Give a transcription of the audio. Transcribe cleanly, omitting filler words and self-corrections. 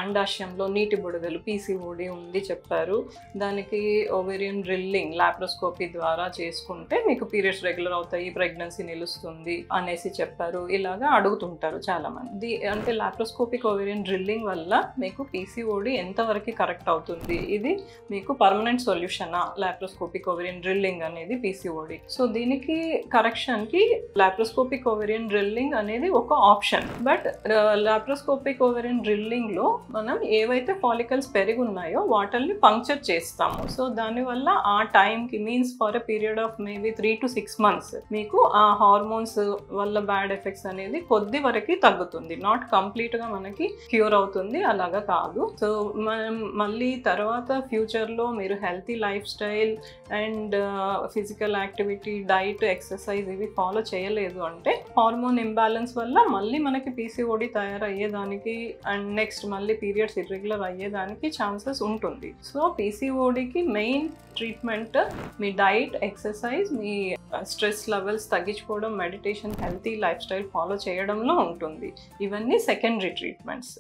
అండాశయంలో నీటి బుడగలు పీసీఓడి ఉంది చెప్పారు. దానికి ఓవేరియన్ డ్రిల్లింగ్ లాప్రోస్కోపీ ద్వారా చేసుకుంటే మీకు పీరియడ్స్ రెగ్యులర్ అవుతాయి, ప్రెగ్నెన్సీ నిలుస్తుంది అనేసి చెప్పారు. ఇలాగా అడుగుతుంటారు చాలామంది. అంటే లాప్రోస్కోపిక్ ఓవేరియన్ డ్రిల్లింగ్ వల్ల మీకు పీసీఓడి ఎంతవరకు కరెక్ట్ అవుతుంది, ఇది మీకు పర్మనెంట్ సొల్యూషనా లాప్రోస్కోపిక్ ఓవేరియన్ డ్రిల్లింగ్ అనేది పీసీఓడి. సో దీనికి కరెక్షన్కి లాప్రోస్కోపిక్ ఓవేరియన్ డ్రిల్లింగ్ అనేది ఒక ఆప్షన్. బట్ లాప్రోస్కోపిక్ ఓవేరియన్ డ్రిల్లింగ్లో మనం ఏవైతే ఫాలికల్స్ పెరిగి ఉన్నాయో వాటిల్ని పంక్చర్ చేస్తాము. సో దానివల్ల ఆ టైంకి means for a period of maybe 3 to 6 months మీకు ఆ హార్మోన్స్ వల్ల బ్యాడ్ ఎఫెక్ట్స్ అనేది కొద్ది వరకు తగ్గుతుంది. నాట్ కంప్లీట్గా మనకి క్యూర్ అవుతుంది, అలాగా కాదు. సో మనం మళ్ళీ తర్వాత ఫ్యూచర్లో మీరు healthy life style and physical activity, diet, exercise ఇవి ఫాలో చేయలేదు అంటే హార్మోన్ ఇంబ్యాలెన్స్ వల్ల మళ్ళీ మనకి పీసీఓడి తయారయ్యేదానికి అండ్ నెక్స్ట్ మళ్ళీ పీరియడ్స్ ఇర్రెగ్యులర్ అయ్యేదానికి ఛాన్సెస్ ఉంటుంది. సో పీసీఓడికి మెయిన్ ట్రీట్మెంట్ మీ డైట్, ఎక్సర్సైజ్, మీ స్ట్రెస్ లెవెల్స్ తగ్గించుకోవడం, meditation, healthy life style follow చేయడంలో ఉంటుంది. ఇవన్నీ సెకండరీ ట్రీట్మెంట్స్.